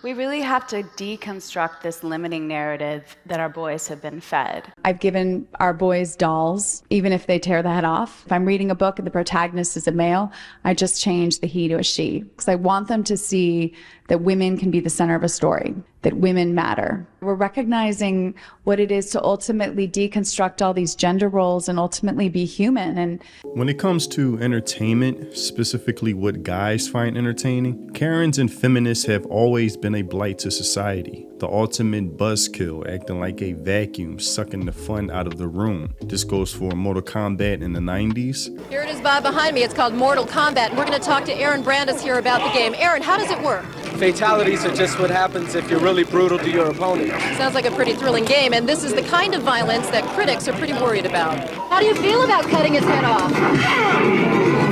We really have to deconstruct this limiting narrative that our boys have been fed. I've given our boys dolls, even if they tear the head off. If I'm reading a book and the protagonist is a male, I just change the he to a she. Because I want them to see that women can be the center of a story, that women matter. We're recognizing what it is to ultimately deconstruct all these gender roles and ultimately be human. And when it comes to entertainment, specifically what guys find entertaining, Karens and feminists have always been a blight to society. The ultimate buzzkill, acting like a vacuum, sucking the fun out of the room. This goes for Mortal Kombat in the 90s. Here it is, Bob, behind me. It's called Mortal Kombat, and we're going to talk to Aaron Brandis here about the game. Aaron, how does it work? Fatalities are just what happens if you're really brutal to your opponent. Sounds like a pretty thrilling game, and this is the kind of violence that critics are pretty worried about. How do you feel about cutting his head off?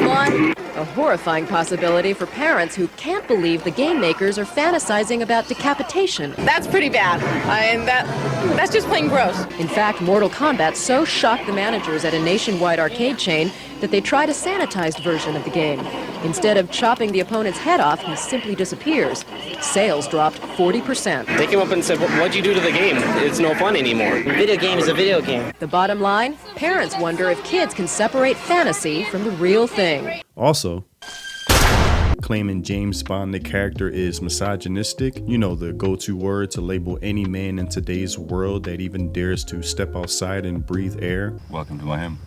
One, a horrifying possibility for parents who can't believe the game makers are fantasizing about decapitation. That's pretty bad. That's just plain gross. In fact, Mortal Kombat so shocked the managers at a nationwide arcade chain that they tried a sanitized version of the game. Instead of chopping the opponent's head off, he simply disappears. Sales dropped 40%. They came up and said, what'd you do to the game? It's no fun anymore. A video game is a video game. The bottom line? Parents wonder if kids can separate fantasy from the real thing. Also, claiming James Bond, the character, is misogynistic. You know, the go-to word to label any man in today's world that even dares to step outside and breathe air. Welcome to Miami.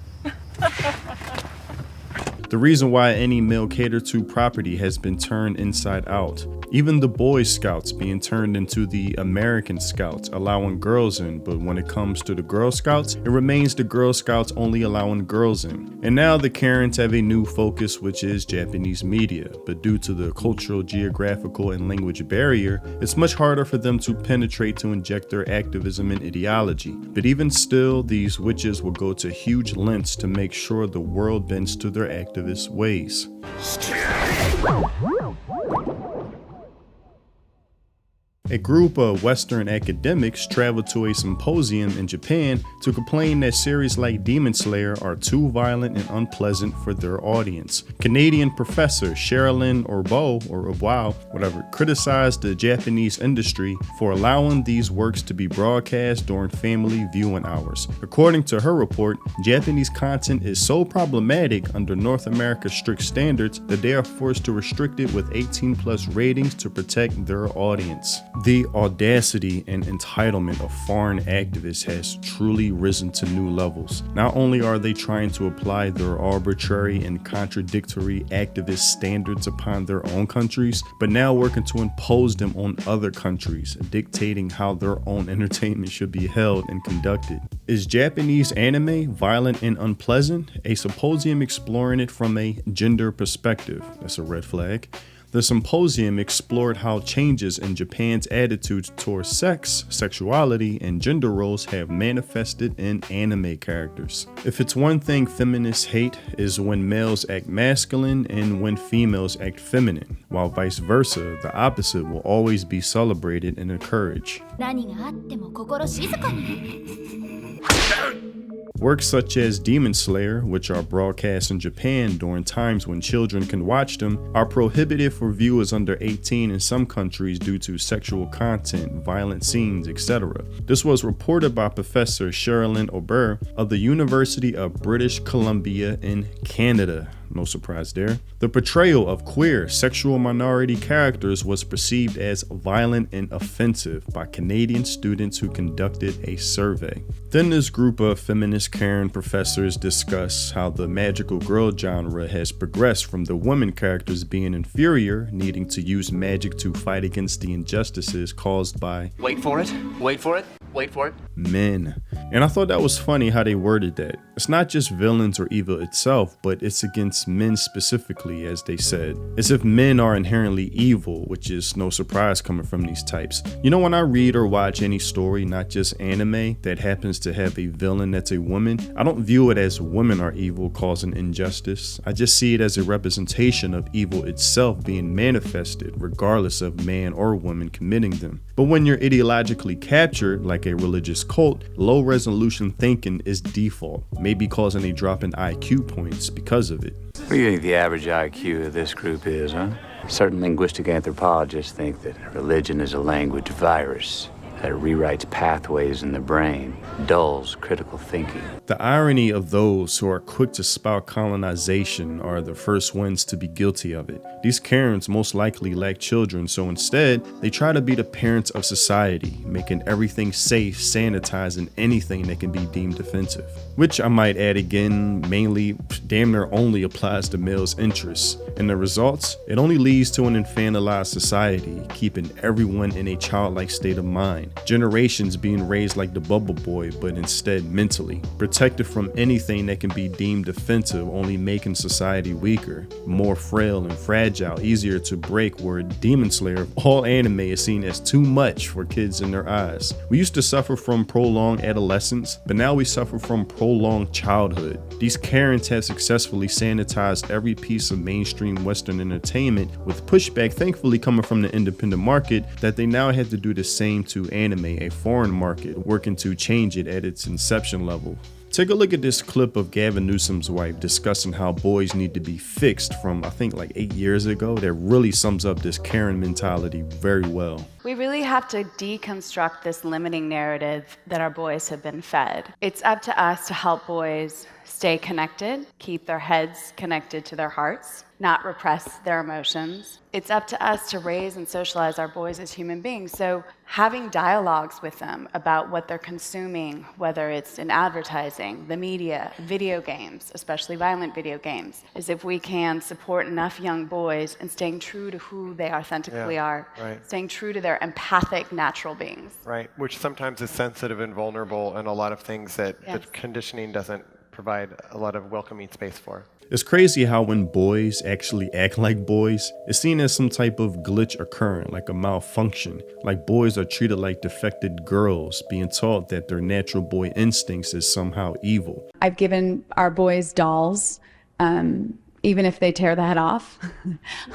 The reason why any male cater to property has been turned inside out. Even the Boy Scouts being turned into the American Scouts, allowing girls in, but when it comes to the Girl Scouts, it remains the Girl Scouts only allowing girls in. And now the Karens have a new focus, which is Japanese media, but due to the cultural, geographical, and language barrier, it's much harder for them to penetrate to inject their activism and ideology. But even still, these witches will go to huge lengths to make sure the world bends to their activism ways. A group of Western academics traveled to a symposium in Japan to complain that series like Demon Slayer are too violent and unpleasant for their audience. Canadian professor Sherilyn Orbeau, criticized the Japanese industry for allowing these works to be broadcast during family viewing hours. According to her report, Japanese content is so problematic under North America's strict standards that they are forced to restrict it with 18+ ratings to protect their audience. The audacity and entitlement of foreign activists has truly risen to new levels. Not only are they trying to apply their arbitrary and contradictory activist standards upon their own countries, but now working to impose them on other countries, dictating how their own entertainment should be held and conducted. Is Japanese anime violent and unpleasant? A symposium exploring it from a gender perspective. That's a red flag. The symposium explored how changes in Japan's attitudes towards sex, sexuality, and gender roles have manifested in anime characters. If it's one thing feminists hate, is when males act masculine and when females act feminine, while vice versa, the opposite will always be celebrated and encouraged. Works such as Demon Slayer, which are broadcast in Japan during times when children can watch them, are prohibited for viewers under 18 in some countries due to sexual content, violent scenes, etc. This was reported by Professor Sherilyn Orbeau of the University of British Columbia in Canada. No surprise there. The portrayal of queer, sexual minority characters was perceived as violent and offensive by Canadian students who conducted a survey. Then this group of feminist Karen professors discuss how the magical girl genre has progressed from the women characters being inferior, needing to use magic to fight against the injustices caused by men. And I thought that was funny how they worded that. It's not just villains or evil itself, but it's against men specifically, as they said. As if men are inherently evil, which is no surprise coming from these types. You know, when I read or watch any story, not just anime, that happens to have a villain that's a woman, I don't view it as women are evil causing injustice. I just see it as a representation of evil itself being manifested, regardless of man or woman committing them. But when you're ideologically captured, like a religious cult, low resolution thinking is default. maybe causing a drop in IQ points because of it. What do you think the average IQ of this group is, huh? Certain linguistic anthropologists think that religion is a language virus that rewrites pathways in the brain, dulls critical thinking. The irony of those who are quick to spout colonization are the first ones to be guilty of it. These Karens most likely lack children, so instead, they try to be the parents of society, making everything safe, sanitizing anything that can be deemed offensive. Which I might add again, mainly damn near only applies to males' interests. And the results? It only leads to an infantilized society, keeping everyone in a childlike state of mind. Generations being raised like the bubble boy, but instead mentally. Protected from anything that can be deemed offensive, only making society weaker, more frail and fragile, easier to break, where Demon Slayer of all anime is seen as too much for kids in their eyes. We used to suffer from prolonged adolescence, but now we suffer from prolonged childhood. These Karens have successfully sanitized every piece of mainstream Western entertainment, with pushback thankfully coming from the independent market that they now have to do the same to anime, a foreign market, working to change it at its inception level. Take a look at this clip of Gavin Newsom's wife discussing how boys need to be fixed from, I think, like 8 years ago. That really sums up this Karen mentality very well. We really have to deconstruct this limiting narrative that our boys have been fed. It's up to us to help boys stay connected, keep their heads connected to their hearts, not repress their emotions. It's up to us to raise and socialize our boys as human beings. So having dialogues with them about what they're consuming, whether it's in advertising, the media, video games, especially violent video games, is if we can support enough young boys in staying true to who they authentically are, right. Staying true to their empathic natural beings. Right, which sometimes is sensitive and vulnerable, and a lot of things that the conditioning doesn't provide a lot of welcoming space for. It's crazy how when boys actually act like boys, it's seen as some type of glitch occurring, like a malfunction. Like boys are treated like defected girls, being taught that their natural boy instincts is somehow evil. I've given our boys dolls, even if they tear the head off.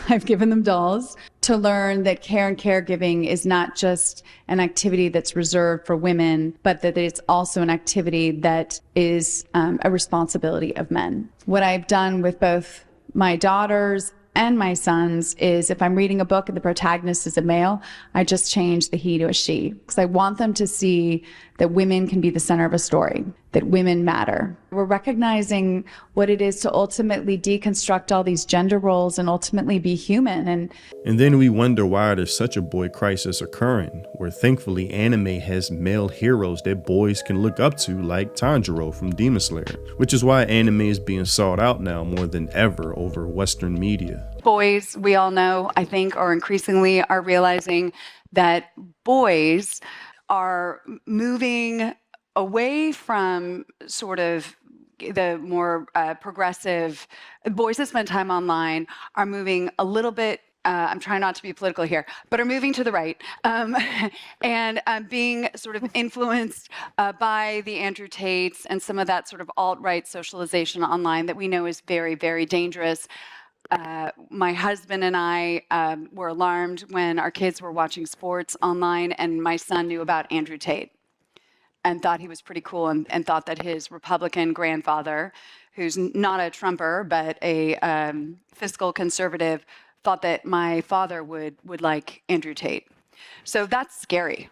I've given them dolls to learn that care and caregiving is not just an activity that's reserved for women, but that it's also an activity that is a responsibility of men. What I've done with both my daughters and my sons is, if I'm reading a book and the protagonist is a male, I just change the he to a she, because I want them to see that women can be the center of a story, that women matter. We're recognizing what it is to ultimately deconstruct all these gender roles and ultimately be human. And then we wonder why there's such a boy crisis occurring, where thankfully anime has male heroes that boys can look up to, like Tanjiro from Demon Slayer, which is why anime is being sought out now more than ever over Western media. Boys, we all know, I think, or increasingly are realizing that boys are moving away from sort of the more progressive. Boys that spend time online are moving a little bit, I'm trying not to be political here, but are moving to the right, and being sort of influenced by the Andrew Tates and some of that sort of alt-right socialization online that we know is very, very dangerous. My husband and I were alarmed when our kids were watching sports online, and my son knew about Andrew Tate and thought he was pretty cool, and thought that his Republican grandfather, who's not a Trumper but a fiscal conservative, thought that my father would like Andrew Tate. So that's scary.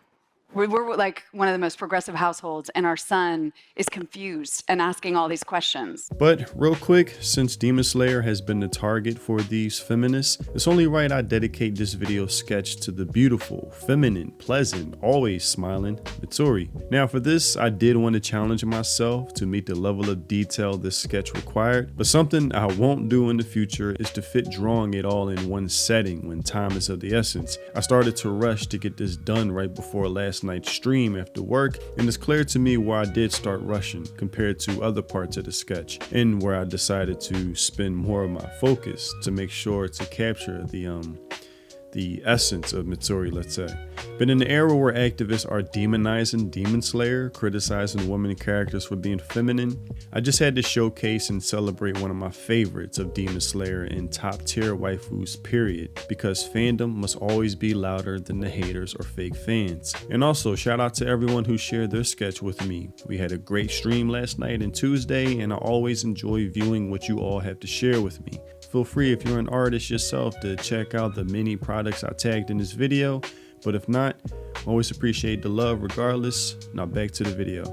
We're like one of the most progressive households, and our son is confused and asking all these questions. But real quick, since Demon Slayer has been the target for these feminists, it's only right I dedicate this video sketch to the beautiful, feminine, pleasant, always smiling Mitsuri. Now for this, I did want to challenge myself to meet the level of detail this sketch required, but something I won't do in the future is to fit drawing it all in one setting when time is of the essence. I started to rush to get this done right before last night's stream after work, and it's clear to me where I did start rushing compared to other parts of the sketch, and where I decided to spend more of my focus to make sure to capture the essence of Mitsuri, let's say. But in the era where activists are demonizing Demon Slayer, criticizing women characters for being feminine, I just had to showcase and celebrate one of my favorites of Demon Slayer and top tier waifus period, because fandom must always be louder than the haters or fake fans. And also shout out to everyone who shared their sketch with me. We had a great stream last night and Tuesday, and I always enjoy viewing what you all have to share with me. Feel free, if you're an artist yourself, to check out the many products I tagged in this video, but if not, always appreciate the love regardless. Now back to the video.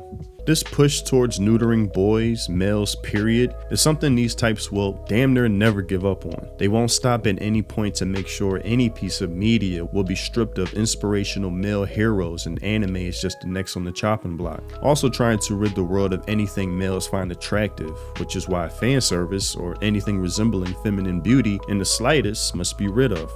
This push towards neutering boys, males period, is something these types will damn near never give up on. They won't stop at any point to make sure any piece of media will be stripped of inspirational male heroes, and anime is just the next on the chopping block. Also trying to rid the world of anything males find attractive, which is why fan service or anything resembling feminine beauty in the slightest must be rid of.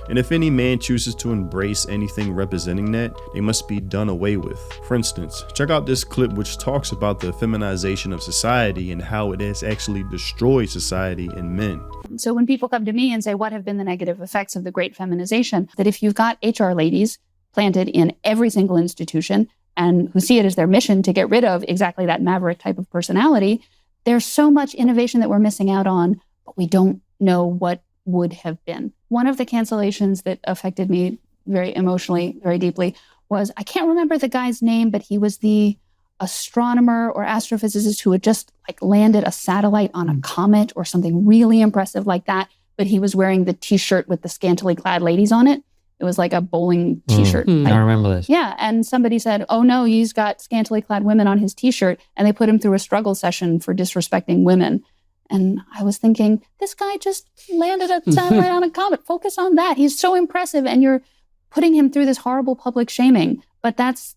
And if any man chooses to embrace anything representing that, they must be done away with. For instance, check out this clip which talks about the feminization of society and how it has actually destroyed society and men. So when people come to me and say, what have been the negative effects of the great feminization? That if you've got HR ladies planted in every single institution and who see it as their mission to get rid of exactly that maverick type of personality, there's so much innovation that we're missing out on, but we don't know what would have been. One of the cancellations that affected me very emotionally, very deeply, was, I can't remember the guy's name, but he was the astronomer or astrophysicist who had just landed a satellite on a comet or something really impressive like that, but he was wearing the t-shirt with the scantily clad ladies on it. It was like a bowling t-shirt. I remember this. Yeah, and somebody said, oh no, he's got scantily clad women on his t-shirt, and they put him through a struggle session for disrespecting women. And I was thinking, this guy just landed a satellite on a comet. Focus on that. He's so impressive, and you're putting him through this horrible public shaming. But that's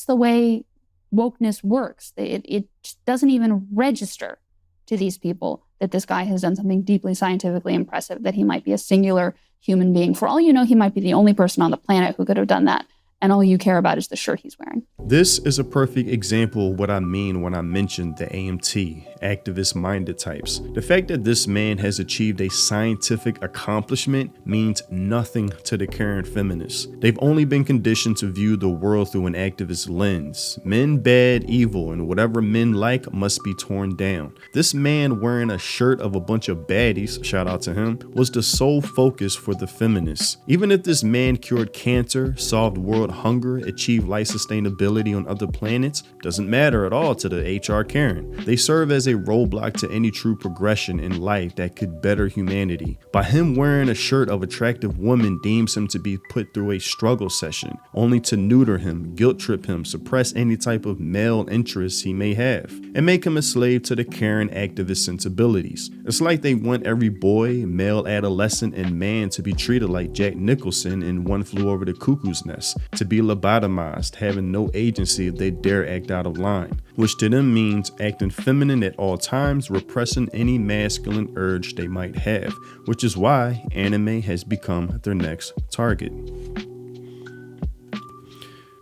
the way wokeness works. It doesn't even register to these people that this guy has done something deeply scientifically impressive, that he might be a singular human being. For all you know, he might be the only person on the planet who could have done that. And all you care about is the shirt he's wearing. This is a perfect example of what I mean when I mention the AMT, activist-minded types. The fact that this man has achieved a scientific accomplishment means nothing to the current feminists. They've only been conditioned to view the world through an activist lens. Men bad, evil, and whatever men like must be torn down. This man wearing a shirt of a bunch of baddies, shout out to him, was the sole focus for the feminists. Even if this man cured cancer, solved world hunger, achieved life sustainability on other planets, doesn't matter at all to the HR Karen. They serve as a roadblock to any true progression in life that could better humanity. By him wearing a shirt of attractive women deems him to be put through a struggle session, only to neuter him, guilt trip him, suppress any type of male interests he may have, and make him a slave to the Karen activist sensibilities. It's like they want every boy, male adolescent, and man to be treated like Jack Nicholson in One Flew Over the Cuckoo's Nest, to be lobotomized, having no agency if they dare act out of line, which to them means acting feminine at all times, repressing any masculine urge they might have, which is why anime has become their next target.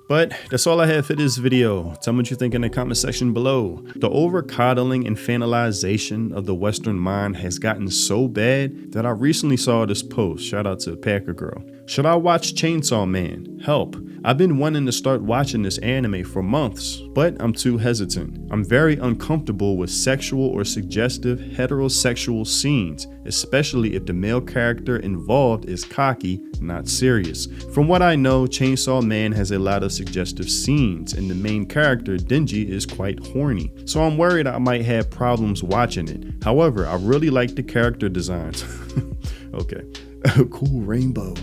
But that's all I have for this video. Tell me what you think in the comment section below. The over-coddling and fanalization of the Western mind has gotten so bad that I recently saw this post. Shout out to Packer Girl. Should I watch Chainsaw Man? Help. I've been wanting to start watching this anime for months, but I'm too hesitant. I'm very uncomfortable with sexual or suggestive heterosexual scenes, especially if the male character involved is cocky, not serious. From what I know, Chainsaw Man has a lot of suggestive scenes, and the main character, Denji, is quite horny. So I'm worried I might have problems watching it. However, I really like the character designs. Okay. Cool rainbow.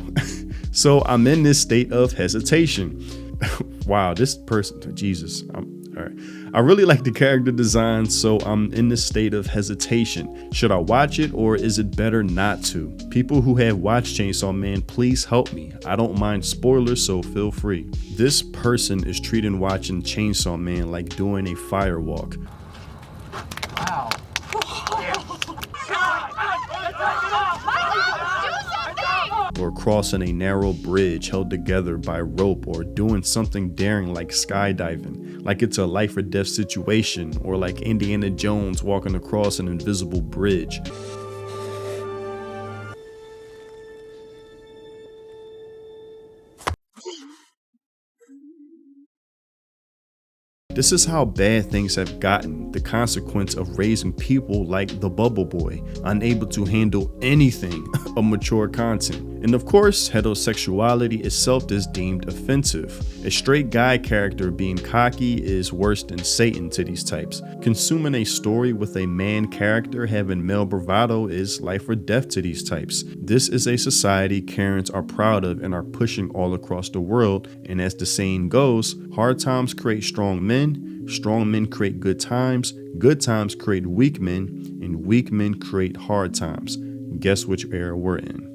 So I'm in this state of hesitation. Wow, this person, Jesus. All right. I really like the character design, so I'm in this state of hesitation. Should I watch it, or is it better not to? People who have watched Chainsaw Man, please help me. I don't mind spoilers, so feel free. This person is treating watching Chainsaw Man like doing a fire walk. Wow. Or crossing a narrow bridge held together by rope, or doing something daring like skydiving, like it's a life or death situation, or like Indiana Jones walking across an invisible bridge. This is how bad things have gotten, the consequence of raising people like the Bubble Boy, unable to handle anything of mature content. And of course, heterosexuality itself is deemed offensive. A straight guy character being cocky is worse than Satan to these types. Consuming a story with a man character having male bravado is life or death to these types. This is a society Karens are proud of and are pushing all across the world, and as the saying goes, hard times create strong men create good times create weak men, and weak men create hard times. Guess which era we're in.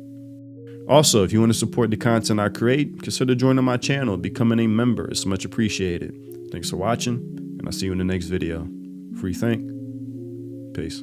Also, if you want to support the content I create, consider joining my channel, becoming a member. It's much appreciated. Thanks for watching, and I'll see you in the next video. Free think. Peace.